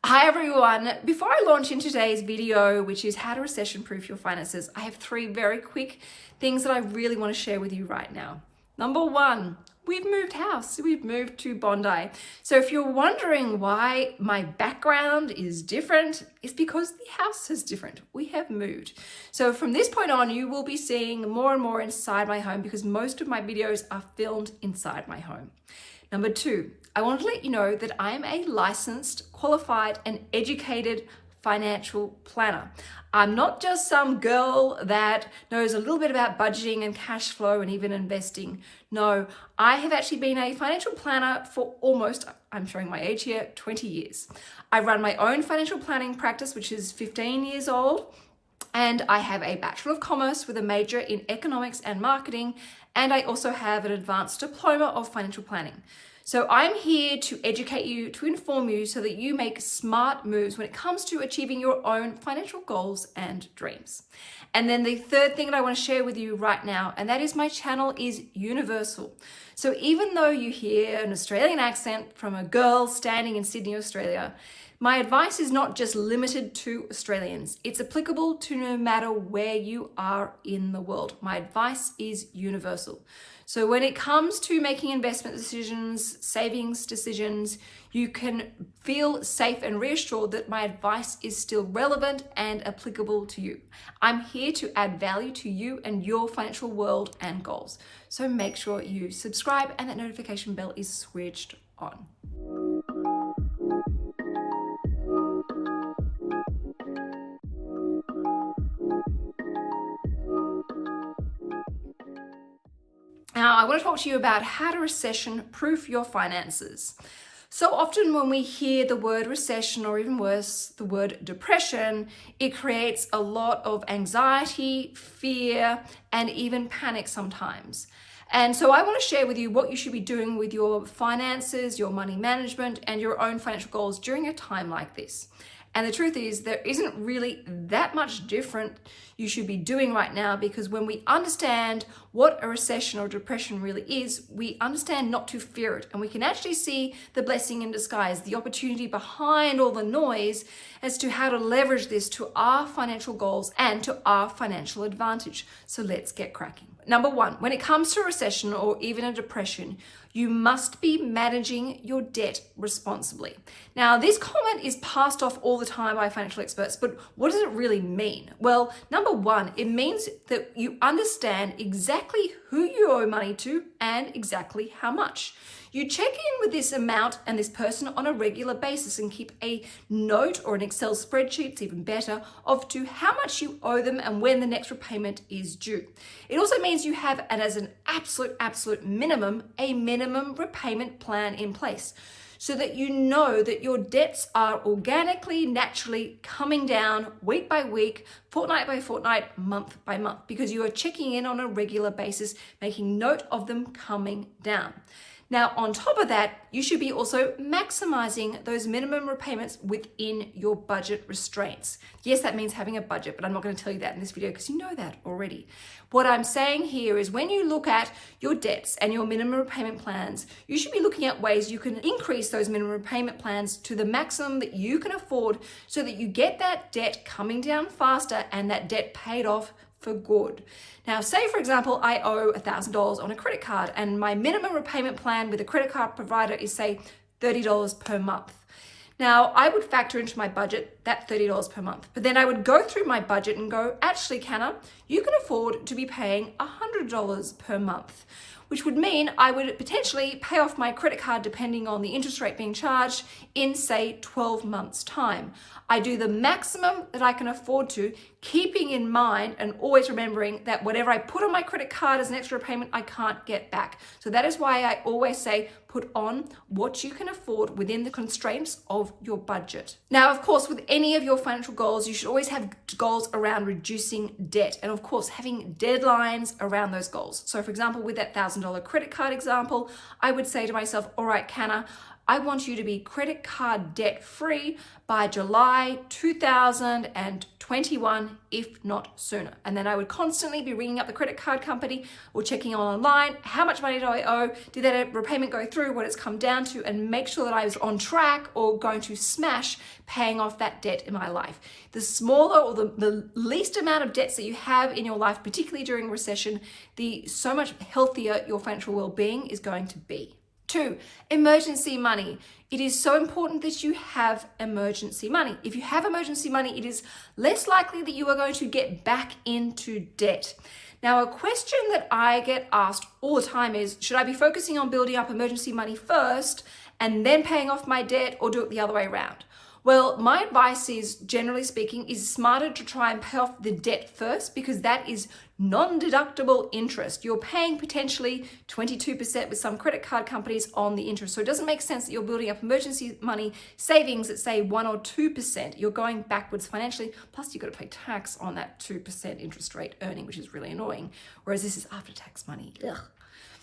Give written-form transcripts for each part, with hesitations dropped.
Hi everyone, before I launch into today's video, which is how to recession-proof your finances, I have three very quick things that I really want to share with you right now. Number one, we've moved house. We've moved to Bondi. So if you're wondering why my background is different, it's because the house is different. We have moved. So from this point on, you will be seeing more and more inside my home because most of my videos are filmed inside my home. Number two, I want to let you know that I'm a licensed, qualified, and educated financial planner. I'm not just some girl that knows a little bit about budgeting and cash flow and even investing. No, I have actually been a financial planner for almost, I'm showing my age here, 20 years. I run my own financial planning practice, which is 15 years old. And I have a Bachelor of Commerce with a major in economics and marketing. And I also have an advanced diploma of financial planning. So I'm here to educate you, to inform you so that you make smart moves when it comes to achieving your own financial goals and dreams. And then the third thing that I want to share with you right now, and that is my channel is universal. So even though you hear an Australian accent from a girl standing in Sydney, Australia, my advice is not just limited to Australians. It's applicable to no matter where you are in the world. My advice is universal. So when it comes to making investment decisions, savings decisions, you can feel safe and reassured that my advice is still relevant and applicable to you. I'm here to add value to you and your financial world and goals. So make sure you subscribe and that notification bell is switched on. Now, I want to talk to you about how to recession-proof your finances. So often when we hear the word recession, or even worse, the word depression, it creates a lot of anxiety, fear, and even panic sometimes. And so I want to share with you what you should be doing with your finances, your money management, and your own financial goals during a time like this. And the truth is, there isn't really that much different you should be doing right now, because when we understand what a recession or depression really is, we understand not to fear it. And we can actually see the blessing in disguise, the opportunity behind all the noise as to how to leverage this to our financial goals and to our financial advantage. So let's get cracking. Number one, when it comes to a recession or even a depression, you must be managing your debt responsibly. Now, this comment is passed off all the time by financial experts, but what does it really mean? Well, number one, it means that you understand exactly who you owe money to and exactly how much. You check in with this amount and this person on a regular basis and keep a note or an Excel spreadsheet, it's even better, of to how much you owe them and when the next repayment is due. It also means you have, and as an absolute minimum, a minimum repayment plan in place, so that you know that your debts are organically, naturally coming down week by week, fortnight by fortnight, month by month, because you are checking in on a regular basis, making note of them coming down. Now, on top of that, you should be also maximizing those minimum repayments within your budget restraints. Yes, that means having a budget, but I'm not going to tell you that in this video because you know that already. What I'm saying here is when you look at your debts and your minimum repayment plans, you should be looking at ways you can increase those minimum repayment plans to the maximum that you can afford so that you get that debt coming down faster and that debt paid off for good. Now, say for example, I owe $1,000 on a credit card and my minimum repayment plan with a credit card provider is say $30 per month. Now, I would factor into my budget that $30 per month, but then I would go through my budget and go, actually, Canna, you can afford to be paying $100 per month, which would mean I would potentially pay off my credit card depending on the interest rate being charged in say 12 months time. I do the maximum that I can afford to, keeping in mind and always remembering that whatever I put on my credit card as an extra payment, I can't get back. So that is why I always say, put on what you can afford within the constraints of your budget. Now, of course, with any of your financial goals, you should always have goals around reducing debt and of course, having deadlines around those goals. So for example, with that $1,000 credit card example, I would say to myself, all right, Canna, I want you to be credit card debt free by July 2021, if not sooner. And then I would constantly be ringing up the credit card company or checking online, how much money do I owe? Did that repayment go through, what it's come down to, and make sure that I was on track or going to smash paying off that debt in my life. The smaller or the least amount of debts that you have in your life, particularly during recession, the so much healthier your financial well-being is going to be. 2, emergency money. It is so important that you have emergency money. If you have emergency money, it is less likely that you are going to get back into debt. Now, a question that I get asked all the time is, should I be focusing on building up emergency money first and then paying off my debt, or do it the other way around? Well, my advice is, generally speaking, is smarter to try and pay off the debt first, because that is non-deductible interest. You're paying potentially 22% with some credit card companies on the interest. So it doesn't make sense that you're building up emergency money savings at say 1 or 2%. You're going backwards financially. Plus you've got to pay tax on that 2% interest rate earning, which is really annoying. Whereas this is after tax money. Ugh.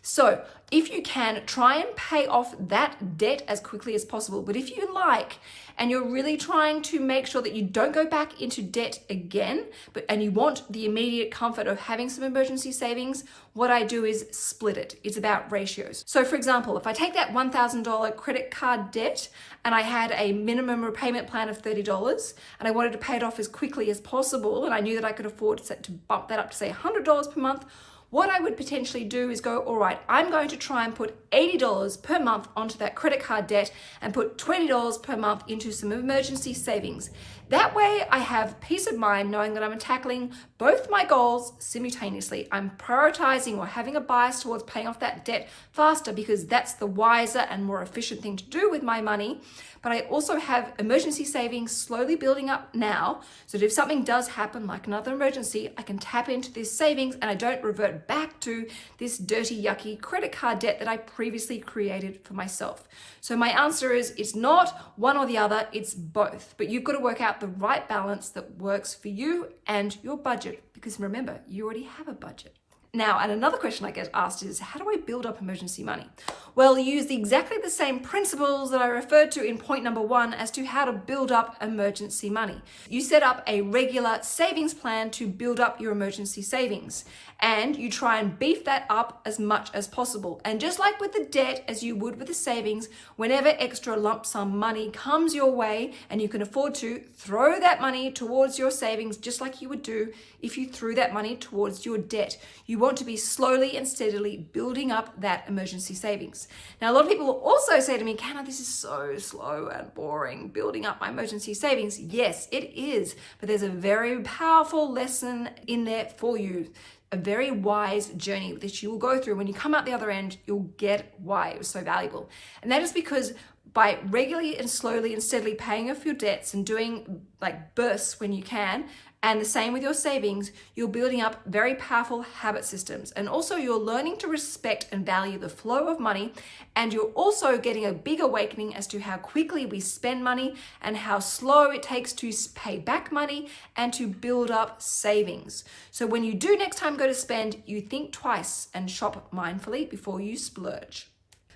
So if you can, try and pay off that debt as quickly as possible. But if you like, and you're really trying to make sure that you don't go back into debt again, and you want the immediate comfort of having some emergency savings, what I do is split it. It's about ratios. So for example, if I take that $1,000 credit card debt and I had a minimum repayment plan of $30 and I wanted to pay it off as quickly as possible, and I knew that I could afford to bump that up to say $100 per month, what I would potentially do is go, all right, I'm going to try and put $80 per month onto that credit card debt and put $20 per month into some emergency savings. That way I have peace of mind knowing that I'm tackling both my goals simultaneously. I'm prioritizing or having a bias towards paying off that debt faster because that's the wiser and more efficient thing to do with my money. But I also have emergency savings slowly building up now, so that if something does happen, like another emergency, I can tap into this savings and I don't revert back to this dirty, yucky credit card debt that I previously created for myself. So my answer is, it's not one or the other, it's both. But you've got to work out the right balance that works for you and your budget, because remember, you already have a budget. Now, and another question I get asked is, how do I build up emergency money? Well, you use exactly the same principles that I referred to in point number 1 as to how to build up emergency money. You set up a regular savings plan to build up your emergency savings, and you try and beef that up as much as possible. And just like with the debt, as you would with the savings, whenever extra lump sum money comes your way and you can afford to, throw that money towards your savings, just like you would do if you threw that money towards your debt. You want to be slowly and steadily building up that emergency savings. Now, a lot of people will also say to me, Canna, this is so slow and boring, building up my emergency savings. Yes, it is, but there's a very powerful lesson in there for you. A very wise journey that you will go through. When you come out the other end, you'll get why it was so valuable. And that is because by regularly and slowly and steadily paying off your debts and doing like bursts when you can, and the same with your savings, you're building up very powerful habit systems. And also you're learning to respect and value the flow of money. And you're also getting a big awakening as to how quickly we spend money and how slow it takes to pay back money and to build up savings. So when you do next time go to spend, you think twice and shop mindfully before you splurge.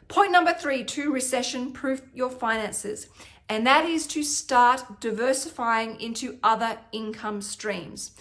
Point number 3, to recession-proof your finances. And that is to start diversifying into other income streams.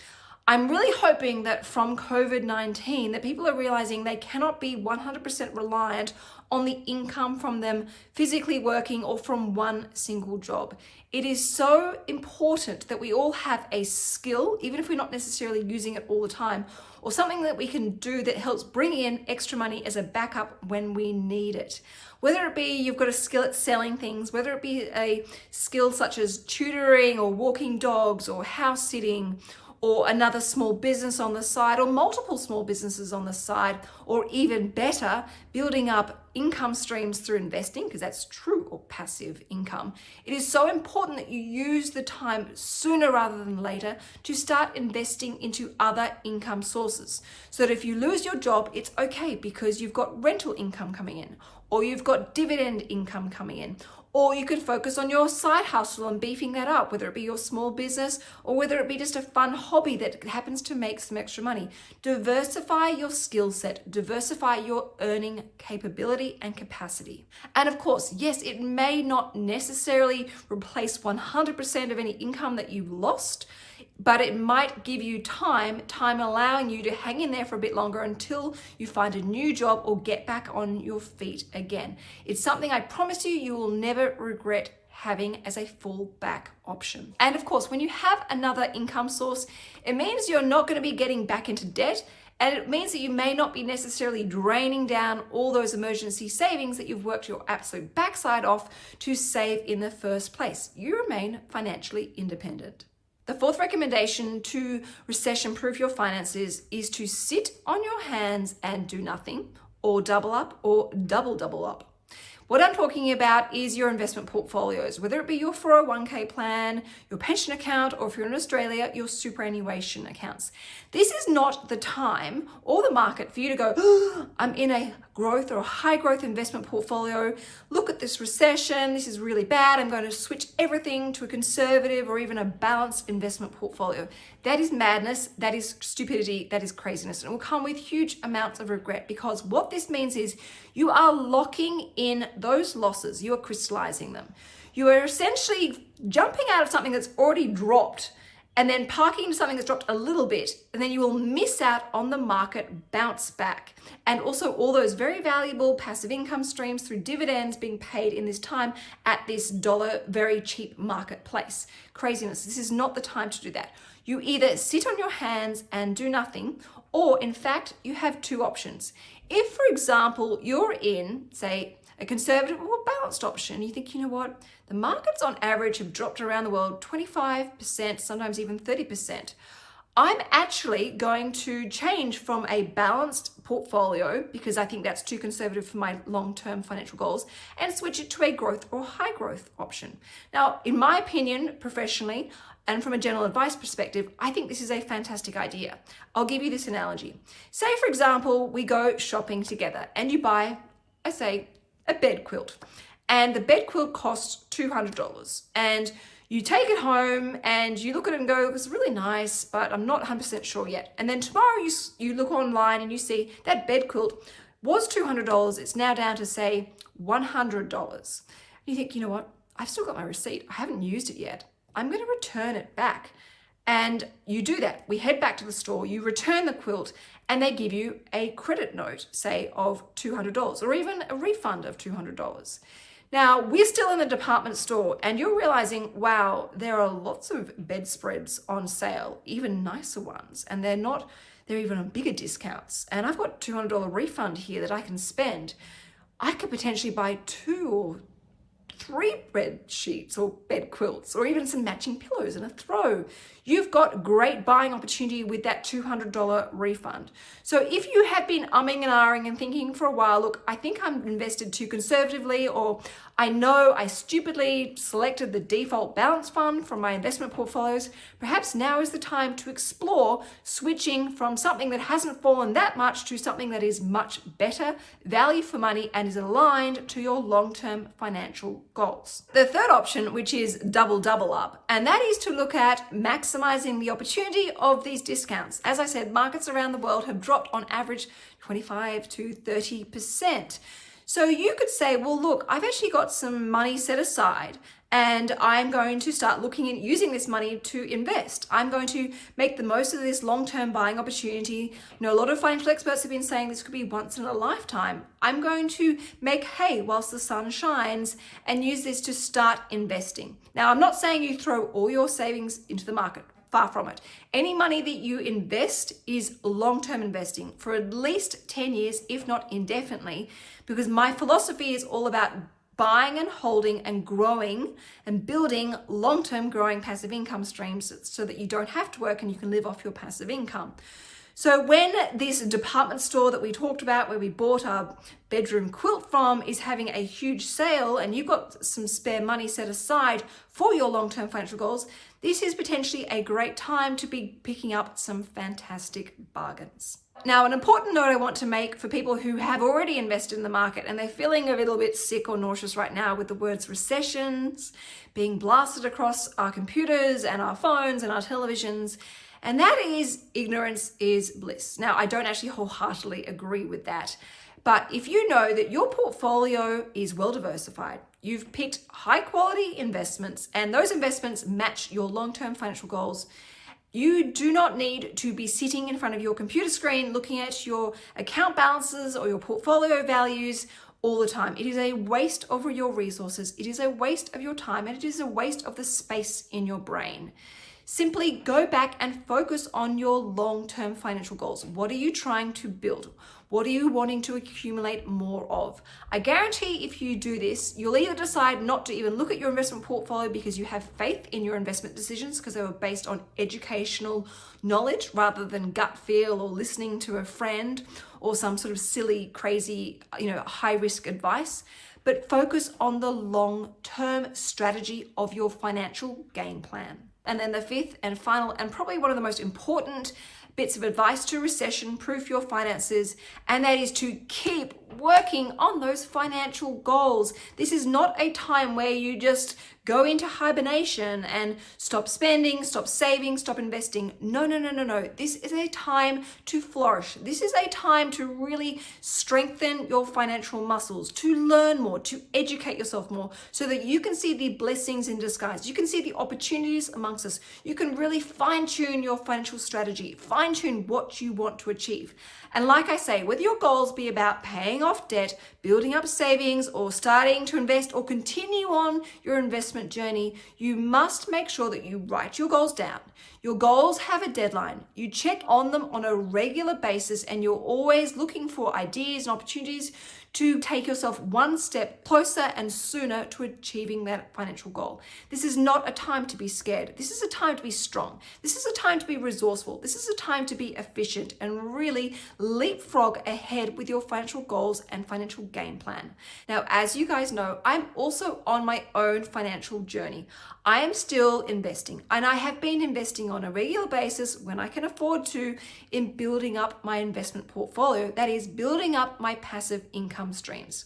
I'm really hoping that from COVID-19 that people are realizing they cannot be 100% reliant on the income from them physically working or from one single job. It is so important that we all have a skill, even if we're not necessarily using it all the time, or something that we can do that helps bring in extra money as a backup when we need it. Whether it be you've got a skill at selling things, whether it be a skill such as tutoring or walking dogs or house sitting, or another small business on the side, or multiple small businesses on the side, or even better, building up income streams through investing, because that's true or passive income. It is so important that you use the time sooner rather than later to start investing into other income sources. So that if you lose your job, it's okay because you've got rental income coming in, or you've got dividend income coming in, Or you can focus on your side hustle and beefing that up, whether it be your small business or whether it be just a fun hobby that happens to make some extra money. Diversify your skill set, diversify your earning capability and capacity. And of course, yes, it may not necessarily replace 100% of any income that you've lost, but it might give you time allowing you to hang in there for a bit longer until you find a new job or get back on your feet again. It's something I promise you will never regret having as a fallback option. And of course, when you have another income source, it means you're not going to be getting back into debt. And it means that you may not be necessarily draining down all those emergency savings that you've worked your absolute backside off to save in the first place. You remain financially independent. The fourth recommendation to recession-proof your finances is to sit on your hands and do nothing, or double up, or double up. What I'm talking about is your investment portfolios, whether it be your 401k plan, your pension account, or if you're in Australia, your superannuation accounts. This is not the time or the market for you to go, oh, I'm in a growth or a high growth investment portfolio. Look at this recession. This is really bad. I'm going to switch everything to a conservative or even a balanced investment portfolio. That is madness. That is stupidity. That is craziness. And it will come with huge amounts of regret, because what this means is you are locking in those losses. You are crystallizing them. You are essentially jumping out of something that's already dropped and then parking into something that's dropped a little bit, and then you will miss out on the market bounce back. And also all those very valuable passive income streams through dividends being paid in this time at this dollar very cheap marketplace. Craziness. This is not the time to do that. You either sit on your hands and do nothing, or in fact, you have two options. If, for example, you're in, say, a conservative or balanced option, you think, you know what, the markets on average have dropped around the world 25%, sometimes even 30%. I'm actually going to change from a balanced portfolio, because I think that's too conservative for my long-term financial goals, and switch it to a growth or high growth option. Now, in my opinion, professionally, and from a general advice perspective, I think this is a fantastic idea. I'll give you this analogy. Say, for example, we go shopping together and you buy, I say, a bed quilt, and the bed quilt costs $200, and you take it home and you look at it and go, it's really nice, but I'm not 100% sure yet. And then tomorrow you look online and you see that bed quilt was $200. It's now down to, say, $100. You think, you know what? I've still got my receipt. I haven't used it yet. I'm going to return it back. And you do that. We head back to the store, you return the quilt, and they give you a credit note, say, of $200, or even a refund of $200. Now, we're still in the department store and you're realizing, wow, there are lots of bedspreads on sale, even nicer ones, and they're even on bigger discounts. And I've got a $200 refund here that I can spend. I could potentially buy 2 or 3 bed sheets or bed quilts, or even some matching pillows and a throw. You've got great buying opportunity with that $200 refund. So if you have been umming and ahhing and thinking for a while, look, I think I'm invested too conservatively, or I know I stupidly selected the default balance fund from my investment portfolios, perhaps now is the time to explore switching from something that hasn't fallen that much to something that is much better value for money and is aligned to your long-term financial goals. The third option, which is double up, and that is to look at maximizing the opportunity of these discounts. As I said, markets around the world have dropped on average 25 to 30%. So you could say, well, look, I've actually got some money set aside and I'm going to start looking at using this money to invest. I'm going to make the most of this long-term buying opportunity. You know, a lot of financial experts have been saying this could be once in a lifetime. I'm going to make hay whilst the sun shines and use this to start investing. Now, I'm not saying you throw all your savings into the market. Far from it. Any money that you invest is long-term investing for at least 10 years, if not indefinitely, because my philosophy is all about buying and holding and growing and building long-term growing passive income streams so that you don't have to work and you can live off your passive income. So when this department store that we talked about, where we bought our bedroom quilt from, is having a huge sale and you've got some spare money set aside for your long-term financial goals, this is potentially a great time to be picking up some fantastic bargains. Now, an important note I want to make for people who have already invested in the market and they're feeling a little bit sick or nauseous right now with the words recessions being blasted across our computers and our phones and our televisions, and that is ignorance is bliss. Now, I don't actually wholeheartedly agree with that, but if you know that your portfolio is well diversified, you've picked high quality investments, and those investments match your long-term financial goals, you do not need to be sitting in front of your computer screen looking at your account balances or your portfolio values all the time. It is a waste of your resources, it is a waste of your time, and it is a waste of the space in your brain. Simply go back and focus on your long-term financial goals. What are you trying to build? What are you wanting to accumulate more of? I guarantee if you do this, you'll either decide not to even look at your investment portfolio because you have faith in your investment decisions because they were based on educational knowledge rather than gut feel or listening to a friend or some sort of silly, crazy, high-risk advice. But focus on the long-term strategy of your financial game plan. And then the fifth and final, and probably one of the most important bits of advice to recession-proof your finances, and that is to keep working on those financial goals. This is not a time where you just go into hibernation and stop spending, stop saving, stop investing. No. This is a time to flourish. This is a time to really strengthen your financial muscles, to learn more, to educate yourself more so that you can see the blessings in disguise. You can see the opportunities amongst us. You can really fine-tune your financial strategy, fine-tune what you want to achieve. And like I say, whether your goals be about paying off debt, building up savings, or starting to invest or continue on your investment journey, you must make sure that you write your goals down. Your goals have a deadline. You check on them on a regular basis, and you're always looking for ideas and opportunities to take yourself one step closer and sooner to achieving that financial goal. This is not a time to be scared. This is a time to be strong. This is a time to be resourceful. This is a time to be efficient and really leapfrog ahead with your financial goals and financial game plan. Now, as you guys know, I'm also on my own financial journey. I am still investing, and I have been investing on a regular basis when I can afford to in building up my investment portfolio. That is, building up my passive income streams.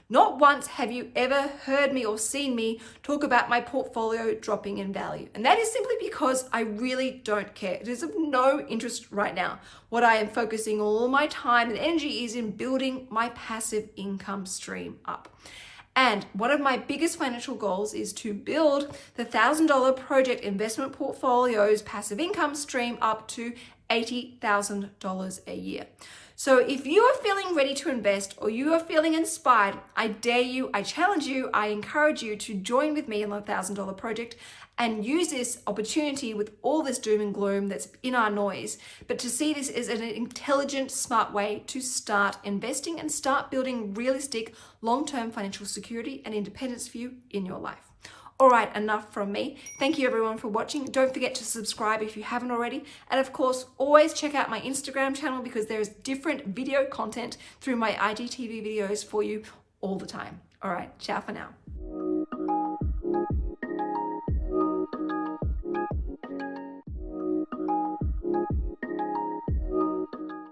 Not once have you ever heard me or seen me talk about my portfolio dropping in value. And that is simply because I really don't care. It is of no interest right now. What I am focusing all my time and energy is in building my passive income stream up. And one of my biggest financial goals is to build the $1,000 project investment portfolio's passive income stream up to $80,000 a year. So if you are feeling ready to invest or you are feeling inspired, I dare you, I challenge you, I encourage you to join with me in the $1,000 project and use this opportunity with all this doom and gloom that's in our noise, but to see this as an intelligent, smart way to start investing and start building realistic long-term financial security and independence for you in your life. All right, enough from me. Thank you everyone for watching. Don't forget to subscribe if you haven't already. And of course, always check out my Instagram channel because there's different video content through my IGTV videos for you all the time. All right, ciao for now.